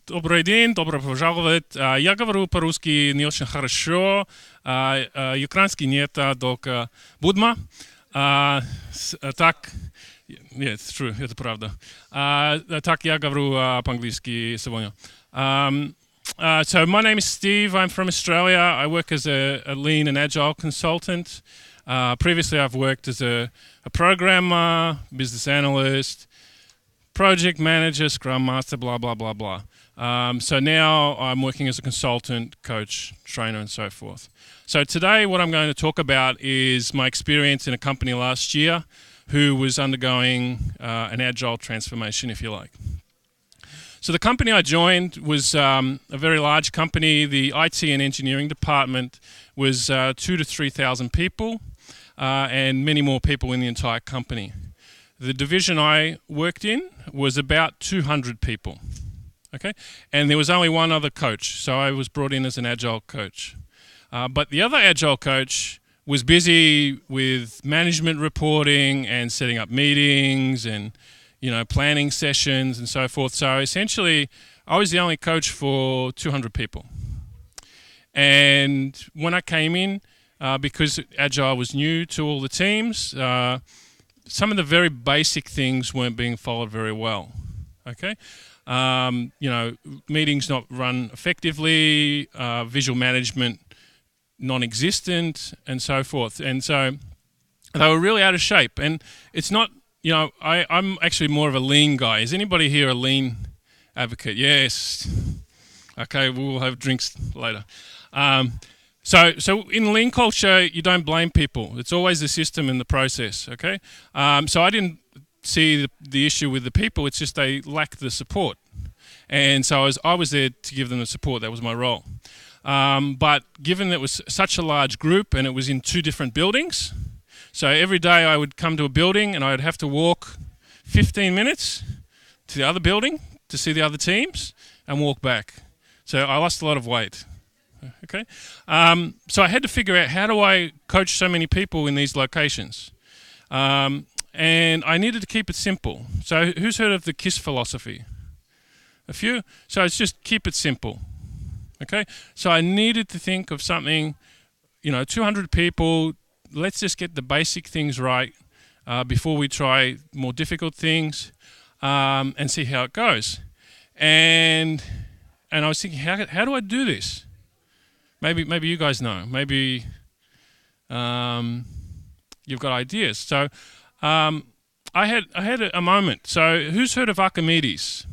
Добрый день, добро пожаловать. Я говорю по-русски не очень хорошо, украинский нет, только Будма. Так, нет, true, это правда. Так я говорю по-английски сегодня. So my name is Steve. I'm from Australia. I work as a lean and agile consultant. Previously, I've worked as a programmer, business analyst, project manager, scrum master, blah, blah, blah, blah. So now I'm working as a consultant, coach, trainer, and so forth. So today what I'm going to talk about is my experience in a company last year who was undergoing an agile transformation, if you like. So the company I joined was a very large company. The IT and engineering department was 2,000 to 3,000 people and many more people in the entire company. The division I worked in was about 200 people, okay? And there was only one other coach, so I was brought in as an Agile coach. But the other Agile coach was busy with management reporting and setting up meetings and, you know, planning sessions and so forth. So essentially, I was the only coach for 200 people. And when I came in, because Agile was new to all the teams, some of the very basic things weren't being followed very well, okay? You know, meetings not run effectively, visual management non-existent, and so forth. And so they were really out of shape. And it's not, you know, I'm actually more of a lean guy. Is anybody here a lean advocate? Yes. Okay, we'll have drinks later. So in lean culture, you don't blame people. It's always the system and the process, okay? So I didn't see the issue with the people. It's just they lacked the support. And so I was there to give them the support. That was my role. But given that it was such a large group and it was in 2 different buildings, so every day I would come to a building and I would have to walk 15 minutes to the other building to see the other teams and walk back. So I lost a lot of weight. Okay, so I had to figure out how do I coach so many people in these locations, and I needed to keep it simple. So who's heard of the KISS philosophy? A few. So it's just keep it simple. Okay, so I needed to think of something, you know, 200 people. Let's just get the basic things right before we try more difficult things, and see how it goes. And I was thinking, how do I do this? Maybe you guys know. Maybe you've got ideas. So I had a moment. So who's heard of Archimedes?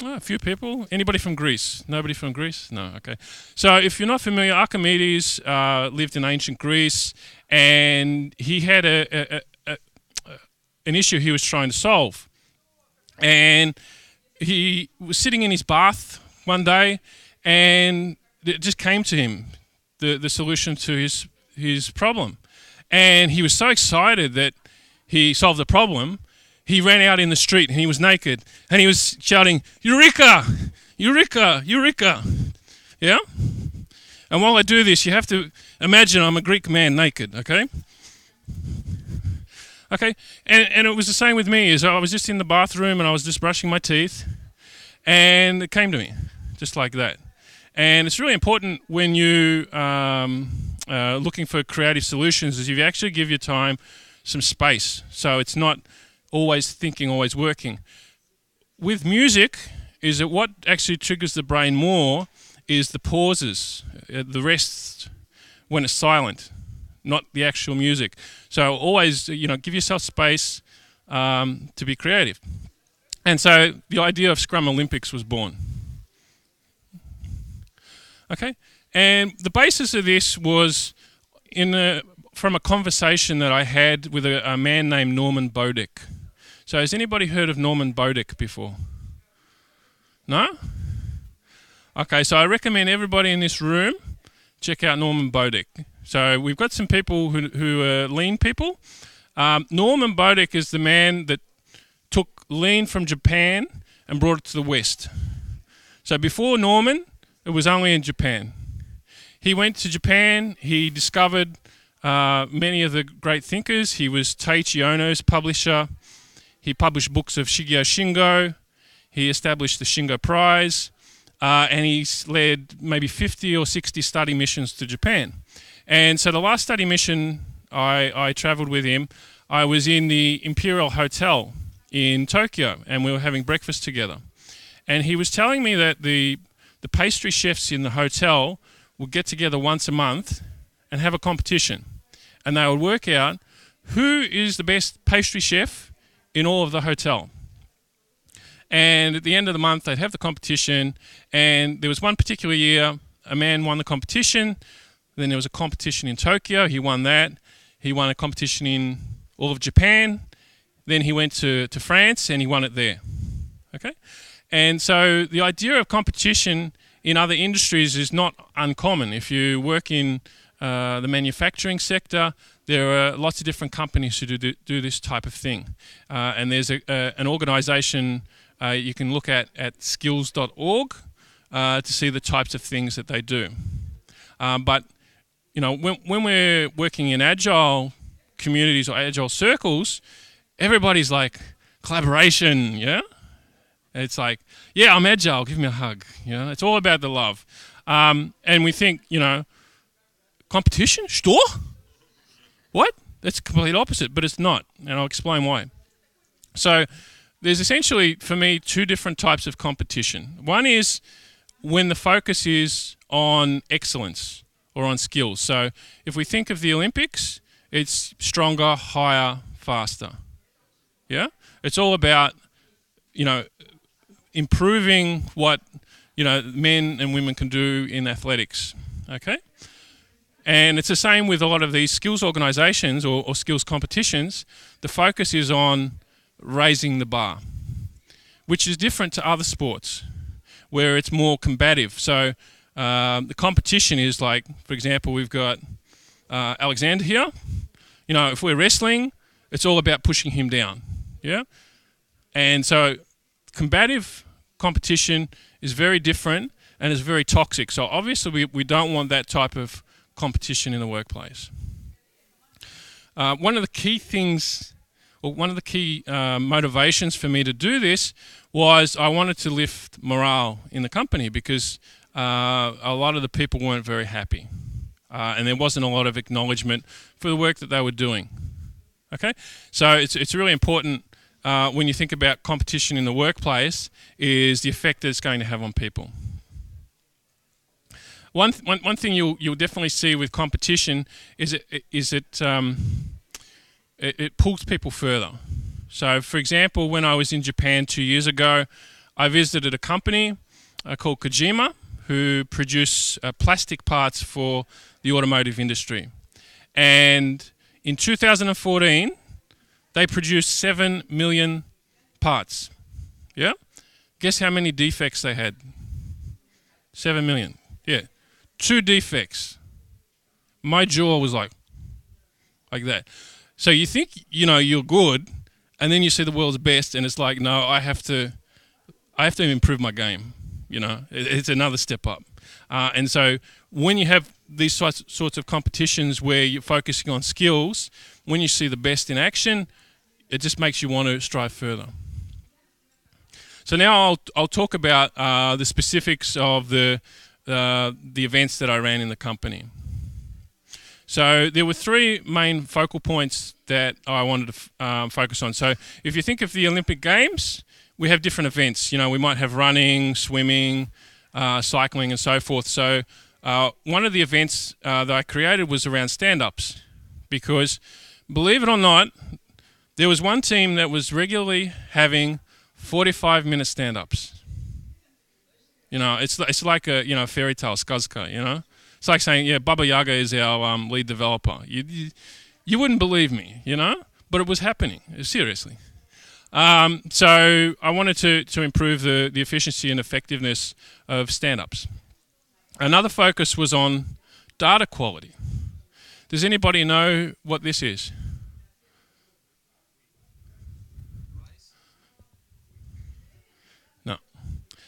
Oh, a few people. Anybody from Greece? Nobody from Greece? No. Okay. So if you're not familiar, Archimedes lived in ancient Greece, and he had an issue he was trying to solve. And he was sitting in his bath one day, and it just came to him, the solution to his problem. And he was so excited that he solved the problem, he ran out in the street and he was naked and he was shouting, "Eureka! Eureka! Eureka!" Yeah? And while I do this, you have to imagine I'm a Greek man naked, okay? Okay, and it was the same with me. As I was just in the bathroom and I was just brushing my teeth, and it came to me, just like that. And it's really important when you looking for creative solutions is you actually give your time some space. So it's not always thinking, always working. With music, is that what actually triggers the brain more is the pauses, the rest when it's silent, not the actual music. So always, you know, give yourself space to be creative. And so the idea of Scrum Olympics was born. Okay, and the basis of this was from a conversation that I had with a man named Norman Bodek. So has anybody heard of Norman Bodek before? No? Okay, so I recommend everybody in this room check out Norman Bodek. So we've got some people who are lean people. Norman Bodek is the man that took lean from Japan and brought it to the West. So before Norman, it was only in Japan. He went to Japan, he discovered many of the great thinkers. He was Taiichi Ohno's publisher. He published books of Shigeo Shingo. He established the Shingo Prize, and he's led maybe 50 or 60 study missions to Japan. And so the last study mission I traveled with him, I was in the Imperial Hotel in Tokyo, and we were having breakfast together. And he was telling me that the pastry chefs in the hotel would get together once a month and have a competition. And they would work out who is the best pastry chef in all of the hotel. And at the end of the month, they'd have the competition. And there was one particular year, a man won the competition. Then there was a competition in Tokyo. He won that. He won a competition in all of Japan. Then he went to France and he won it there. Okay? And so the idea of competition in other industries is not uncommon. If you work in the manufacturing sector, there are lots of different companies who do this type of thing. And there's an organization you can look at skills.org to see the types of things that they do. But you know, when we're working in agile communities or agile circles, everybody's like collaboration, yeah? It's like, yeah, I'm agile, give me a hug. You know, it's all about the love. And we think, you know, competition? Store? What? That's the complete opposite, but it's not, and I'll explain why. So there's essentially, for me, two different types of competition. One is when the focus is on excellence or on skills. So if we think of the Olympics, it's stronger, higher, faster. Yeah? It's all about, you know, improving what, you know, men and women can do in athletics. Okay? And it's the same with a lot of these skills organizations or skills competitions. The focus is on raising the bar, which is different to other sports where it's more combative. So the competition is like, for example, we've got Alexander here. You know, if we're wrestling, it's all about pushing him down. Yeah? And so combative competition is very different and is very toxic. So obviously we don't want that type of competition in the workplace. One of the key things, or one of the key motivations for me to do this was I wanted to lift morale in the company because a lot of the people weren't very happy. And there wasn't a lot of acknowledgement for the work that they were doing. Okay? So it's really important when you think about competition in the workplace is the effect that it's going to have on people. One thing you'll definitely see with competition is it pulls people further. So, for example, when I was in Japan 2 years ago, I visited a company called Kojima who produce plastic parts for the automotive industry. And in 2014, they produced 7 million parts. Yeah? Guess how many defects they had? 7 million. Yeah. 2 defects. My jaw was like that. So you think, you know, you're good, and then you see the world's best, and it's like, no, I have to improve my game. You know, it's another step up. And so when you have these sorts of competitions where you're focusing on skills, when you see the best in action, it just makes you want to strive further. So now I'll talk about the specifics of the events that I ran in the company. So there were 3 main focal points that I wanted to focus on. So if you think of the Olympic Games, we have different events. You know, we might have running, swimming, cycling, and so forth. So one of the events that I created was around stand-ups, because believe it or not, there was one team that was regularly having 45-minute stand-ups. You know, it's like a, you know, fairy tale, skazka, you know. It's like saying, yeah, Baba Yaga is our lead developer. You wouldn't believe me, you know, but it was happening, seriously. So I wanted to improve the efficiency and effectiveness of stand-ups. Another focus was on data quality. Does anybody know what this is? No.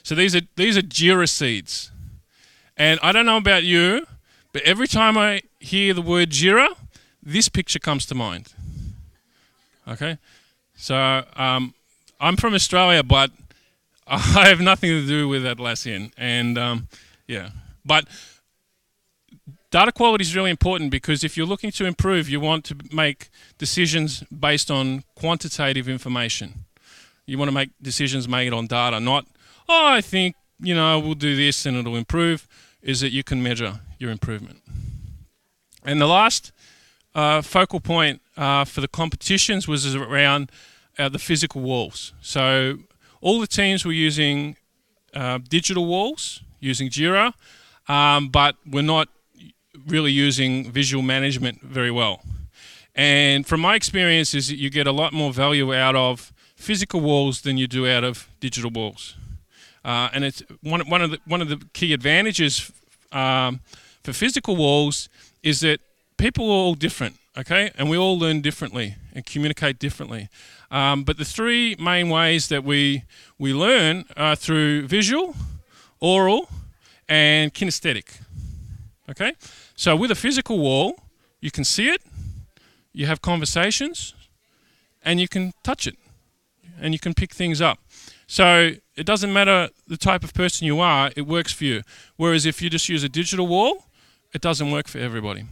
So these are Jira seeds. And I don't know about you, but every time I hear the word Jira, this picture comes to mind. Okay? So I'm from Australia, but I have nothing to do with Atlassian, and yeah. But data quality is really important because if you're looking to improve, you want to make decisions based on quantitative information. You want to make decisions made on data, not, oh, I think, we'll do this and it'll improve, is that you can measure your improvement. And the last focal point for the competitions was around the physical walls. So all the teams were using digital walls, using Jira, but we're not really using visual management very well. And from my experience is that you get a lot more value out of physical walls than you do out of digital walls. And it's one of the key advantages for physical walls is that people are all different, okay? And we all learn differently and communicate differently. But the three main ways that we learn are through visual, oral, and kinesthetic, okay? So with a physical wall, you can see it, you have conversations, and you can touch it, and you can pick things up. So it doesn't matter the type of person you are, it works for you. Whereas if you just use a digital wall, it doesn't work for everybody.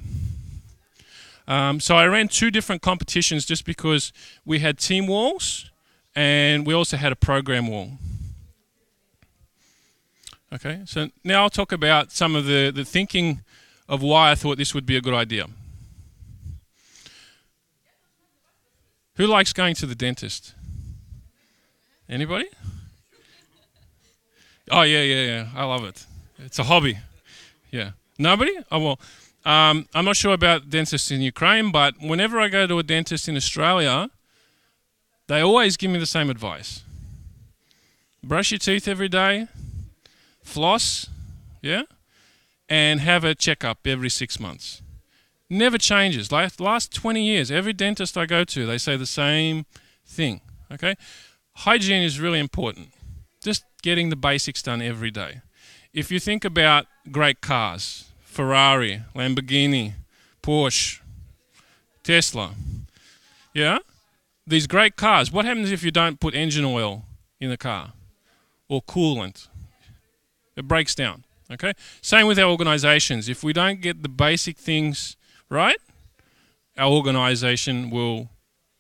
So I ran 2 different competitions just because we had team walls and we also had a program wall. Okay, so now I'll talk about some of the thinking of why I thought this would be a good idea. Who likes going to the dentist? Anybody? Oh, yeah. I love it. It's a hobby. Yeah. Nobody? Oh, well, I'm not sure about dentists in Ukraine, but whenever I go to a dentist in Australia, they always give me the same advice. Brush your teeth every day, floss, yeah, and have a checkup every 6 months. Never changes. Like the last 20 years, every dentist I go to, they say the same thing, okay? Hygiene is really important. Just getting the basics done every day. If you think about great cars, Ferrari, Lamborghini, Porsche, Tesla, yeah? These great cars, what happens if you don't put engine oil in the car or coolant? It breaks down, okay? Same with our organizations. If we don't get the basic things right, our organization will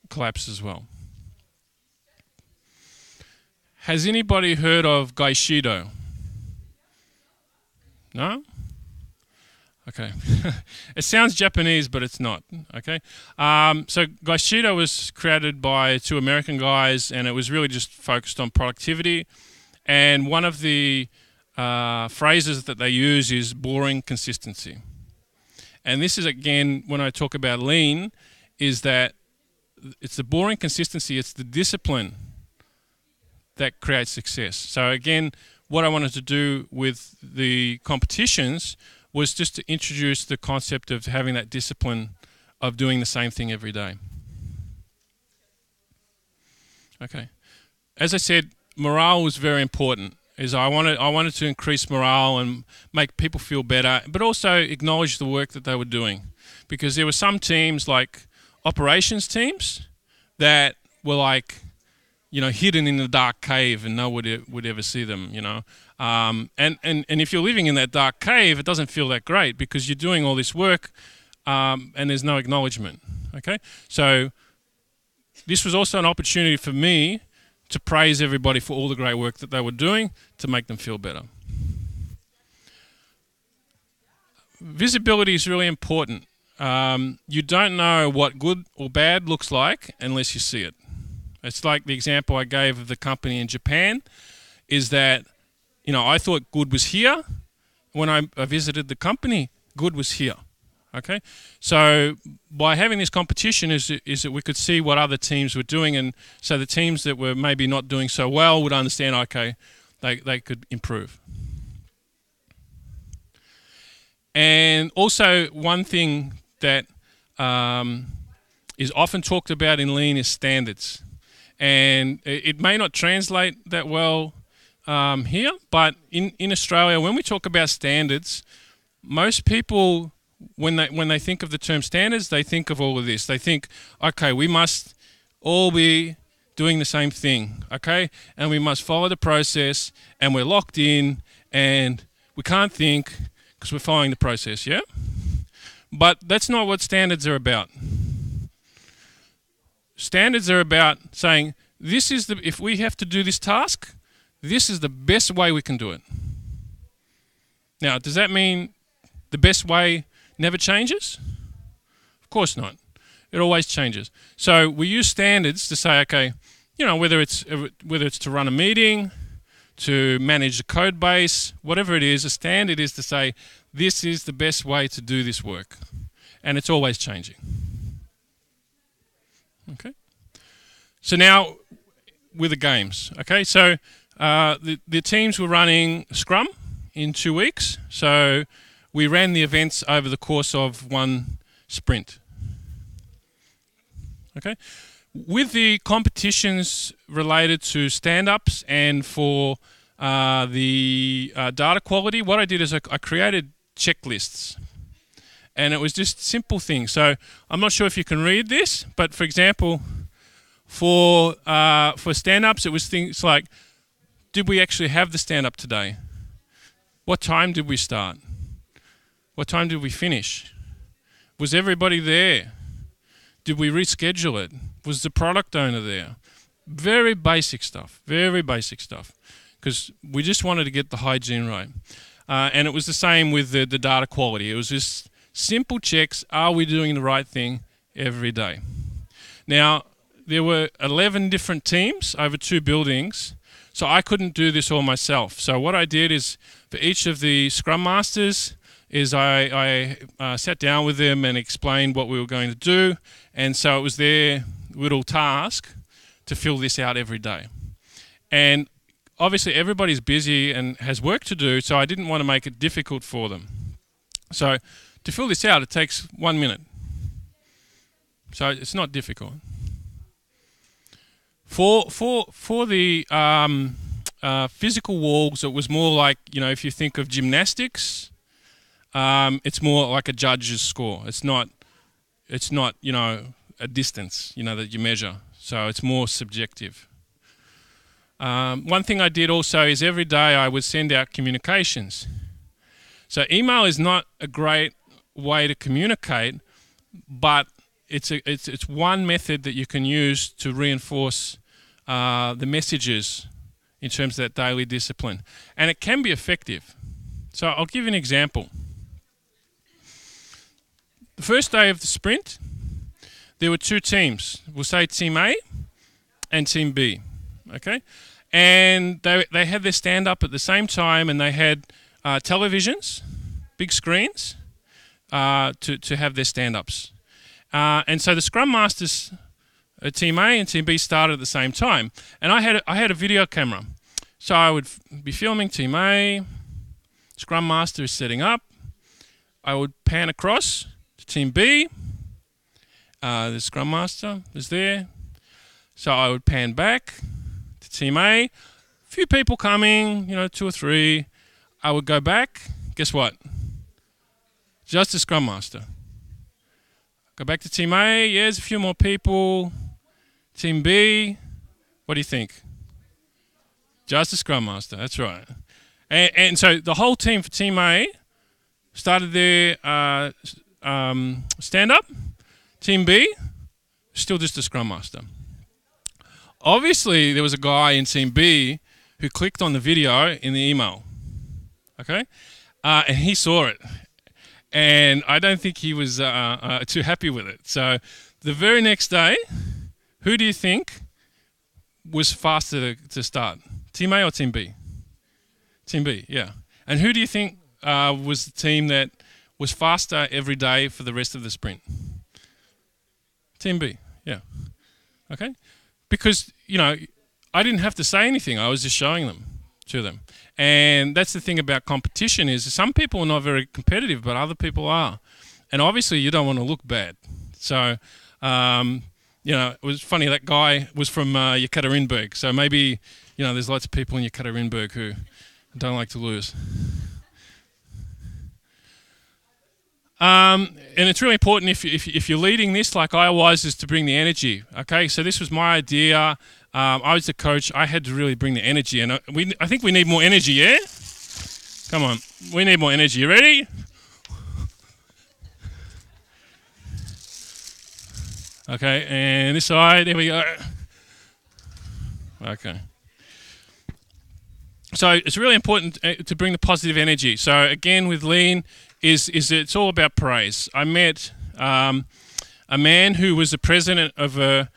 collapse as well. Has anybody heard of Gaishido? No? Okay. It sounds Japanese, but it's not, okay? So Gaishido was created by 2 American guys, and it was really just focused on productivity. And one of the phrases that they use is boring consistency. And this is, again, when I talk about lean, is that it's the boring consistency, it's the discipline that creates success. So again, what I wanted to do with the competitions was just to introduce the concept of having that discipline of doing the same thing every day. Okay. As I said, morale was very important. I wanted to increase morale and make people feel better, but also acknowledge the work that they were doing. Because there were some teams, like operations teams, that were like, hidden in the dark cave and nobody would ever see them, And if you're living in that dark cave, it doesn't feel that great because you're doing all this work and there's no acknowledgement, okay? So this was also an opportunity for me to praise everybody for all the great work that they were doing to make them feel better. Visibility is really important. You don't know what good or bad looks like unless you see it. It's like the example I gave of the company in Japan, is that, I thought good was here. When I visited the company, good was here. Okay? So by having this competition is that we could see what other teams were doing, and so the teams that were maybe not doing so well would understand, okay, they could improve. And also one thing that is often talked about in Lean is standards. And it may not translate that well here, but in Australia, when we talk about standards, most people, when they think of the term standards, they think of all of this. They think, okay, we must all be doing the same thing, okay? And we must follow the process, and we're locked in, and we can't think because we're following the process, yeah? But that's not what standards are about. Standards are about saying, if we have to do this task, this is the best way we can do it. Now, does that mean the best way never changes? Of course not. It always changes. So we use standards to say, okay, whether it's to run a meeting, to manage the code base, whatever it is, a standard is to say, this is the best way to do this work. And it's always changing. Okay? So now, with the games. Okay, so the teams were running Scrum in 2 weeks. So we ran the events over the course of one sprint. Okay, with the competitions related to stand-ups and for the data quality, what I did is I created checklists. And it was just simple things. So I'm not sure if you can read this, but for example, for stand-ups, it was things like, did we actually have the stand-up today? What time did we start? What time did we finish? Was everybody there? Did we reschedule it? Was the product owner there? Very basic stuff, because we just wanted to get the hygiene right. And it was the same with the data quality. It was just simple checks, are we doing the right thing every day? Now, there were 11 different teams over 2 buildings, so I couldn't do this all myself. So what I did is, for each of the Scrum Masters, is I sat down with them and explained what we were going to do, and so it was their little task to fill this out every day. And obviously everybody's busy and has work to do, so I didn't want to make it difficult for them. So to fill this out, it takes 1 minute. So it's not difficult. For the physical walls, it was more like, if you think of gymnastics, it's more like a judge's score. It's not a distance, that you measure. So it's more subjective. One thing I did also is every day I would send out communications. So email is not a great way to communicate, but it's one method that you can use to reinforce the messages in terms of that daily discipline. And it can be effective. So I'll give you an example. The first day of the sprint, there were 2 teams. We'll say Team A and Team B. Okay? And they had their stand-up at the same time, and they had televisions, big screens, to have their stand-ups. And so the Scrum Masters, Team A and Team B, started at the same time. And I had a video camera. So I would be filming Team A, Scrum Master is setting up. I would pan across to Team B. The Scrum Master is there. So I would pan back to Team A. Few people coming, 2 or 3. I would go back. Guess what? Just the Scrum Master. Go back to Team A. Yeah, there's a few more people. Team B. What do you think? Just the Scrum Master. That's right. And so the whole team for Team A started their stand-up. Team B, still just a Scrum Master. Obviously, there was a guy in Team B who clicked on the video in the email. Okay? And he saw it. And I don't think he was too happy with it. So the very next day, who do you think was faster to start? Team A or Team B? Team B, yeah. And who do you think was the team that was faster every day for the rest of the sprint? Team B, yeah. Okay? Because, I didn't have to say anything. I was just showing them to them. And that's the thing about competition is some people are not very competitive, but other people are. And obviously you don't want to look bad. So, it was funny, that guy was from Yekaterinburg. So maybe, there's lots of people in Yekaterinburg who don't like to lose. And it's really important if you're leading this like I was, is to bring the energy. Okay, so this was my idea. I was the coach. I had to really bring the energy, and I think we need more energy. Yeah, come on, we need more energy. You ready? Okay, and this side. There we go. Okay. So it's really important to bring the positive energy. So again, with Lean, is it's all about praise. I met a man who was the president of the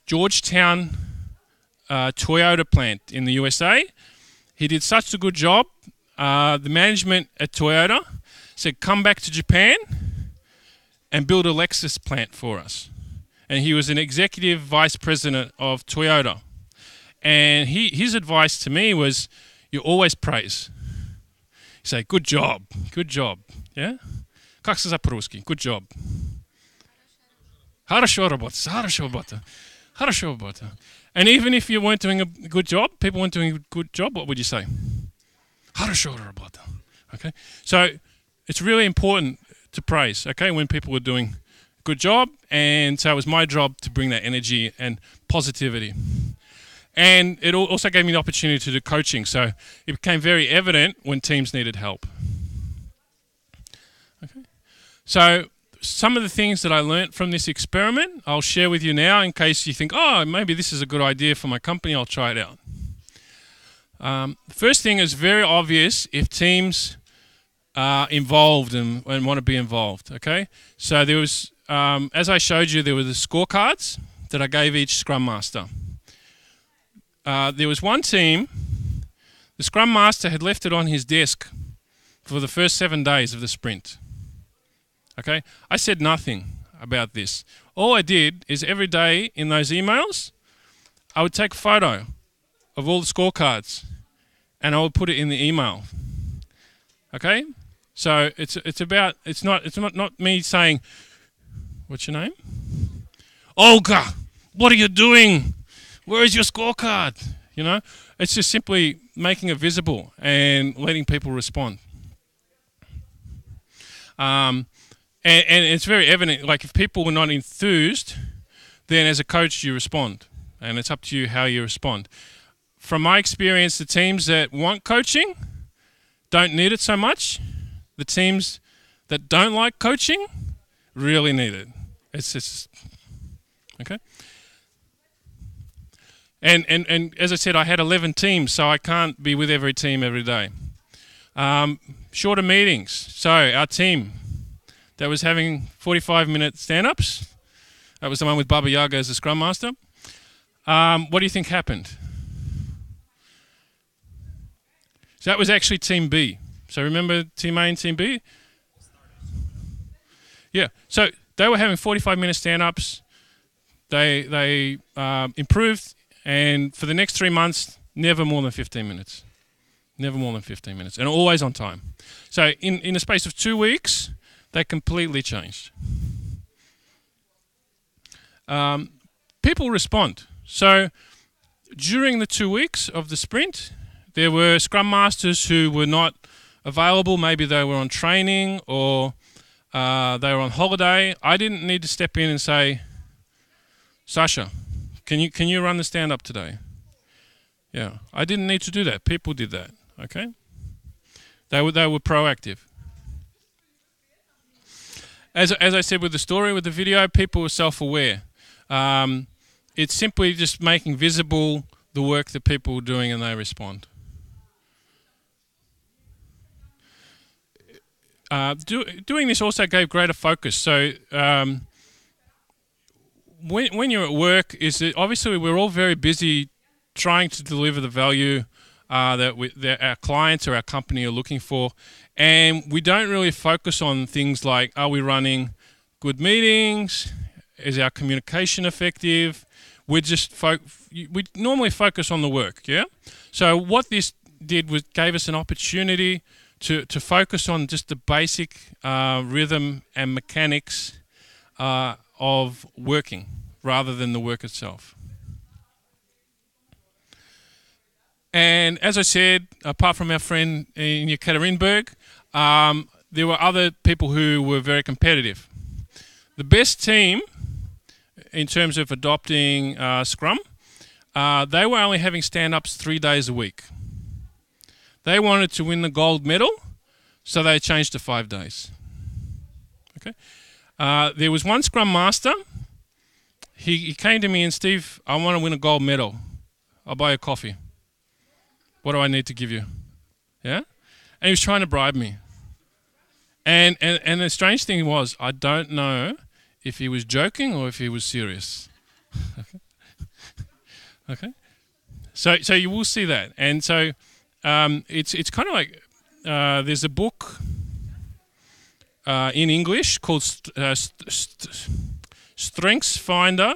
Georgetown Toyota plant in the USA. He did such a good job. The management at Toyota said, "Come back to Japan and build a Lexus plant for us." And he was an executive vice president of Toyota. And his advice to me was, you always praise. You say, good job, yeah? Как сказать по-русски? Good job. Хорошо работа. And even if you weren't doing a good job, people weren't doing a good job, what would you say? Хорошо работа. Okay? So it's really important to praise, okay, when people were doing a good job. And so it was my job to bring that energy and positivity. And it also gave me the opportunity to do coaching. So it became very evident when teams needed help. Okay. So some of the things that I learnt from this experiment, I'll share with you now in case you think, oh, maybe this is a good idea for my company, I'll try it out. The first thing is very obvious if teams are involved and want to be involved. Okay. So there was, as I showed you, there were the scorecards that I gave each Scrum Master. There was one team, the Scrum Master had left it on his desk for the first 7 days of the sprint. Okay, I said nothing about this. All I did is every day in those emails, I would take a photo of all the scorecards and I would put it in the email. Okay, so it's not me saying, what's your name? Olga, what are you doing? Where is your scorecard? You know, it's just simply making it visible and letting people respond. And it's very evident, like if people were not enthused, then as a coach you respond. And it's up to you how you respond. From my experience, the teams that want coaching don't need it so much. The teams that don't like coaching really need it. It's just, okay? And as I said, I had 11 teams, so I can't be with every team every day. Shorter meetings. So our team that was having 45-minute stand-ups, that was the one with Baba Yaga as the Scrum Master. What do you think happened? So that was actually Team B. So remember Team A and Team B? Yeah. So they were having 45-minute stand-ups. They improved. And for the next 3 months, never more than 15 minutes. Never more than 15 minutes. And always on time. So in the space of 2 weeks, they completely changed. People respond. So during the 2 weeks of the sprint, there were Scrum Masters who were not available. Maybe they were on training or they were on holiday. I didn't need to step in and say, Sasha, can you run the stand-up today? Yeah, I didn't need to do that. People did that, okay? They were proactive. As I said with the story, with the video, people were self-aware. It's simply just making visible the work that people are doing and they respond. Doing this also gave greater focus. So when you're at work, obviously we're all very busy trying to deliver the value that our clients or our company are looking for, and we don't really focus on things like, are we running good meetings? Is our communication effective? We normally focus on the work, yeah? So what this did was gave us an opportunity to focus on just the basic rhythm and mechanics of working rather than the work itself. And as I said, apart from our friend in Yekaterinburg, there were other people who were very competitive. The best team in terms of adopting Scrum, they were only having stand-ups 3 days a week. They wanted to win the gold medal, so they changed to 5 days. Okay. There was one Scrum Master. He came to me and, Steve, I want to win a gold medal. I'll buy you coffee. What do I need to give you? Yeah? And he was trying to bribe me. And the strange thing was, I don't know if he was joking or if he was serious. Okay? So you will see that. And so it's kind of like there's a book in English called Strengths Finder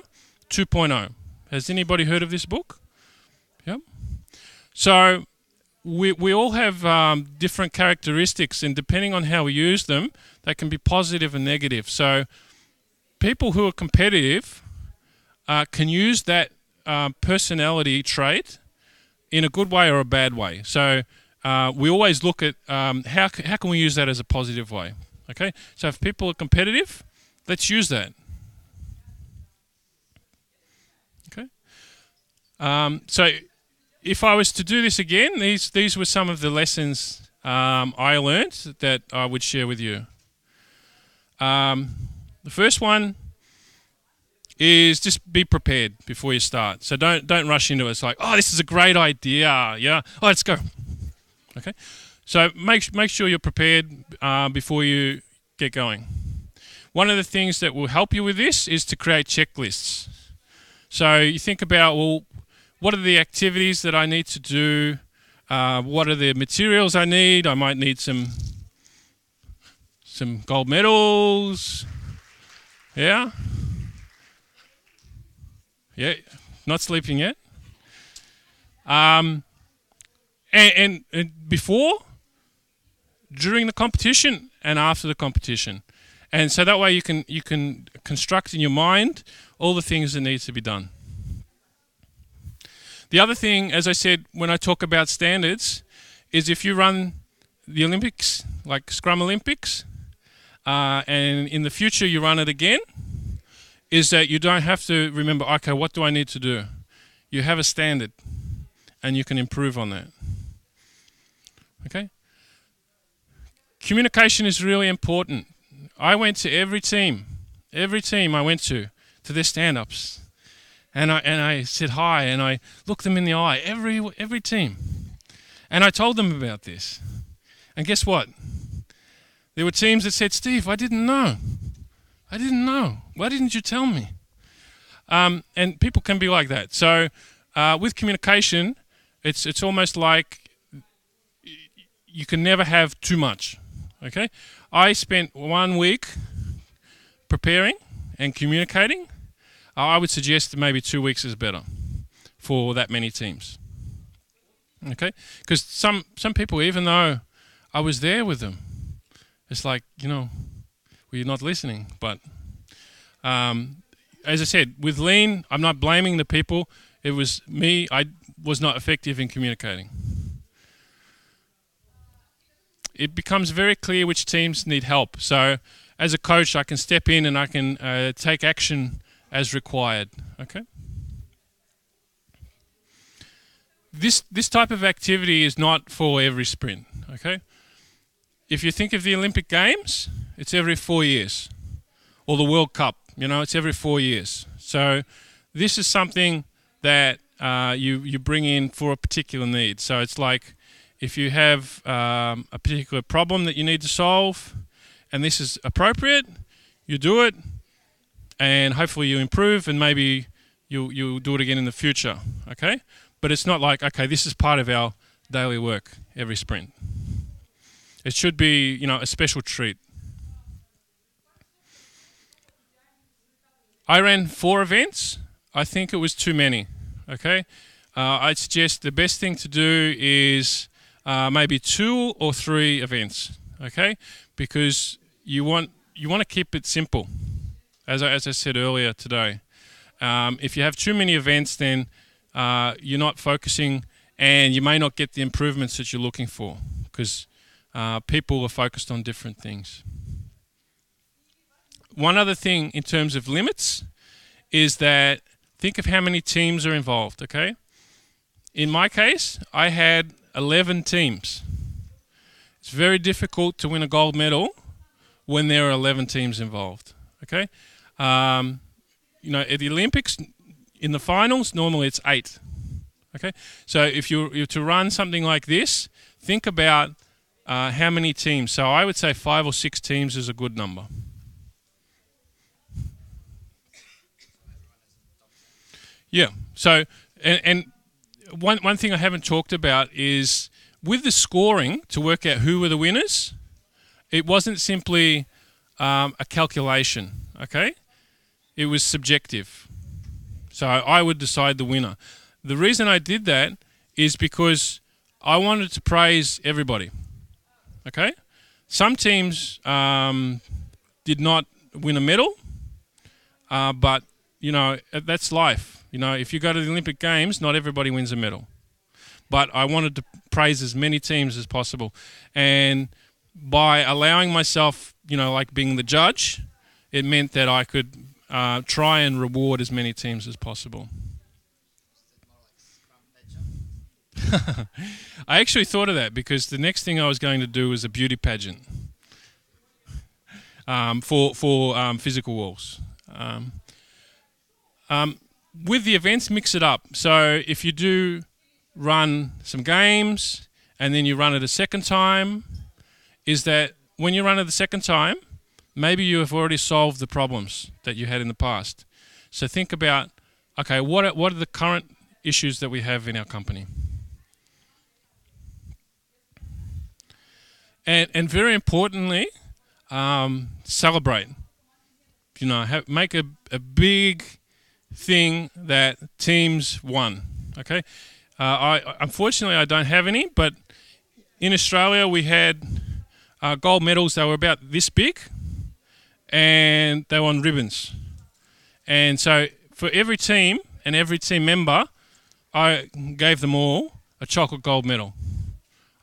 2.0. Has anybody heard of this book? Yep. So we all have different characteristics, and depending on how we use them, they can be positive and negative. So people who are competitive can use that personality trait in a good way or a bad way. So we always look at how can we use that as a positive way. Okay, so if people are competitive, let's use that. Okay, so if I was to do this again, these were some of the lessons I learned that I would share with you. The first one is just be prepared before you start. So don't rush into it. It's like, oh, this is a great idea. Yeah, oh, let's go. Okay, so make sure you're prepared before you get going. One of the things that will help you with this is to create checklists. So you think about, well, what are the activities that I need to do? What are the materials I need? I might need some gold medals. Yeah. Yeah, not sleeping yet. And before, during the competition, and after the competition. And so that way you can construct in your mind all the things that need to be done. The other thing, as I said, when I talk about standards, is if you run the Olympics, like Scrum Olympics, and in the future you run it again, is that you don't have to remember, okay, what do I need to do? You have a standard, and you can improve on that. Okay? Communication is really important. I went to every team I went to their stand-ups. And I said hi, and I looked them in the eye, every team. And I told them about this. And guess what? There were teams that said, Steve, I didn't know. Why didn't you tell me? And people can be like that. So with communication, it's almost like you can never have too much. Okay? I spent 1 week preparing and communicating. I would suggest that maybe 2 weeks is better for that many teams. Okay? Because some people, even though I was there with them, it's like, well, you're not listening. But as I said, with Lean, I'm not blaming the people. It was me. I was not effective in communicating. It becomes very clear which teams need help. So as a coach, I can step in and I can take action as required. Okay. This type of activity is not for every sprint. Okay. If you think of the Olympic Games, it's every 4 years, or the World Cup. It's every 4 years. So this is something that you bring in for a particular need. So it's like if you have a particular problem that you need to solve, and this is appropriate, you do it. And hopefully you improve, and maybe you'll do it again in the future, okay? But it's not like, okay, this is part of our daily work every sprint. It should be, a special treat. I ran 4 events. I think it was too many, okay? I'd suggest the best thing to do is maybe 2 or 3 events, okay? Because you want to keep it simple. As I said earlier today, if you have too many events, then you're not focusing, and you may not get the improvements that you're looking for, because people are focused on different things. One other thing in terms of limits is that think of how many teams are involved, okay? In my case, I had 11 teams. It's very difficult to win a gold medal when there are 11 teams involved, okay? At the Olympics, in the finals, normally it's 8, okay? So if you're to run something like this, think about how many teams. So I would say 5 or 6 teams is a good number. Yeah. So, and one thing I haven't talked about is with the scoring to work out who were the winners, it wasn't simply a calculation, okay? It was subjective. So I would decide the winner. The reason I did that is because I wanted to praise everybody, okay? Some teams did not win a medal, but, that's life. If you go to the Olympic Games, not everybody wins a medal. But I wanted to praise as many teams as possible. And by allowing myself, like being the judge, it meant that I could try and reward as many teams as possible. I actually thought of that because the next thing I was going to do was a beauty pageant for physical walls. With the events, mix it up. So if you do run some games and then you run it a second time, is that when you run it the second time, maybe you have already solved the problems that you had in the past. So think about, okay, what are the current issues that we have in our company? And very importantly, celebrate. Make a big thing that teams won. Okay, unfortunately I don't have any, but in Australia we had gold medals. They were about this big, and they were on ribbons. And so for every team and every team member, I gave them all a chocolate gold medal.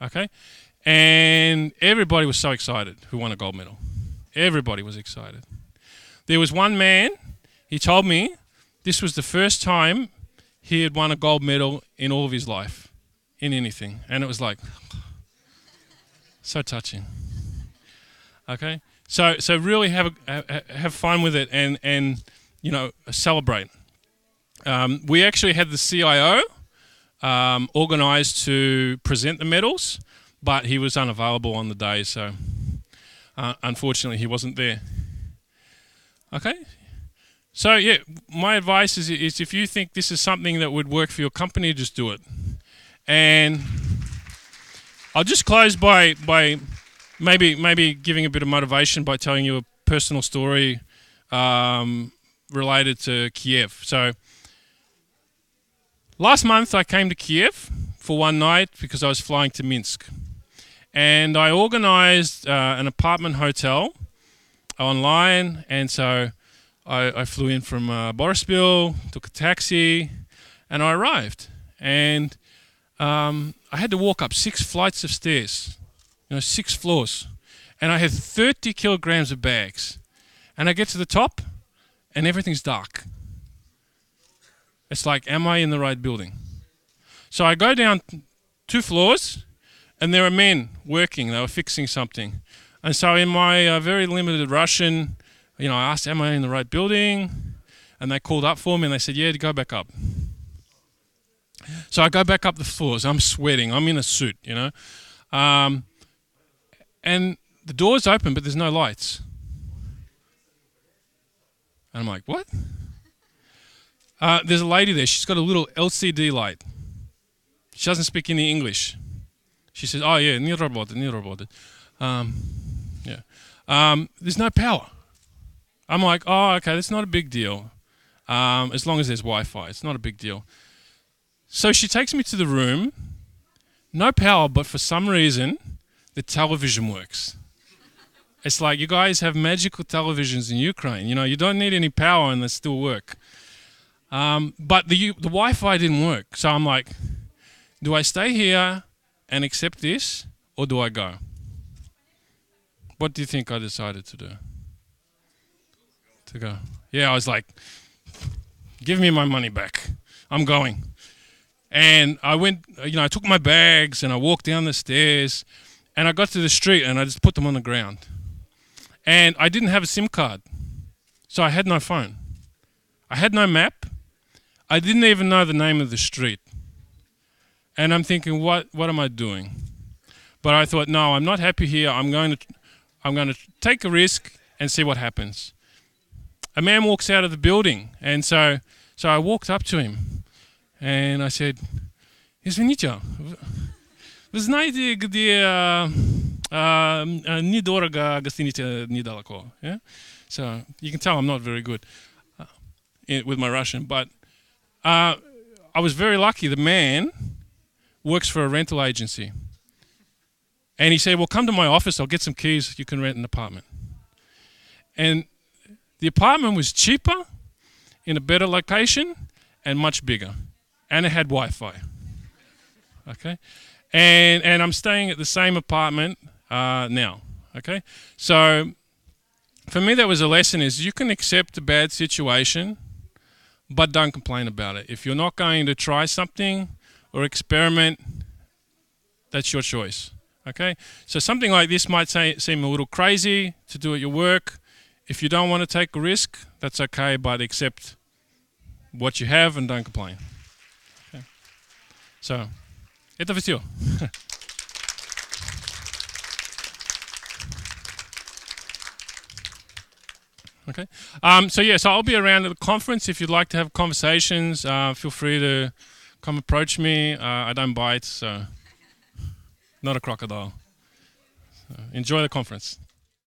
Okay, and everybody was so excited who won a gold medal. Everybody was excited. There was one man. He told me this was the first time he had won a gold medal in all of his life, in anything. And it was like, so touching. Okay? So really have fun with it and celebrate. We actually had the CIO organised to present the medals, but he was unavailable on the day, so unfortunately he wasn't there. Okay? So yeah, my advice is if you think this is something that would work for your company, just do it. And I'll just close by maybe giving a bit of motivation by telling you a personal story related to Kiev. So last month I came to Kiev for one night because I was flying to Minsk. And I organised an apartment hotel online, and so I flew in from Boryspil, took a taxi, and I arrived. And I had to walk up 6 flights of stairs, 6 floors. And I had 30 kilograms of bags. And I get to the top, and everything's dark. It's like, am I in the right building? So I go down 2 floors, and there are men working. They were fixing something. And so in my very limited Russian, I asked, am I in the right building? And they called up for me and they said, yeah, go back up. So I go back up the floors. I'm sweating. I'm in a suit, And the door's open, but there's no lights. And I'm like, what? There's a lady there. She's got a little LCD light. She doesn't speak any English. She says, oh, yeah, не работает. There's no power. I'm like, oh, okay, that's not a big deal. As long as there's Wi-Fi, it's not a big deal. So she takes me to the room, no power, but for some reason, the television works. It's like, you guys have magical televisions in Ukraine. You don't need any power and they still work. But the Wi-Fi didn't work. So I'm like, do I stay here and accept this, or do I go? What do you think I decided to do? To go. Yeah, I was like, Give me my money back. I'm going. And I went, I took my bags and I walked down the stairs and I got to the street and I just put them on the ground. And I didn't have a SIM card. So I had no phone. I had no map. I didn't even know the name of the street. And I'm thinking, what am I doing? But I thought, no, I'm not happy here. I'm going to take a risk and see what happens. A man walks out of the building, and so I walked up to him, and I said, "Извините, вы знаете, где недорого гостиница недалеко?" Yeah? So you can tell I'm not very good with my Russian, but I was very lucky. The man works for a rental agency. And he said, well, come to my office. I'll get some keys. You can rent an apartment. And the apartment was cheaper, in a better location, and much bigger. And it had Wi-Fi. Okay? And I'm staying at the same apartment now. Okay? So for me, that was a lesson is you can accept a bad situation, but don't complain about it. If you're not going to try something or experiment, that's your choice. Okay, so something like this might seem a little crazy to do at your work. If you don't want to take a risk, that's okay, but accept what you have and don't complain. Okay. So, это все. Okay. So I'll be around at the conference. If you'd like to have conversations, feel free to come approach me. I don't bite, so not a crocodile. So enjoy the conference.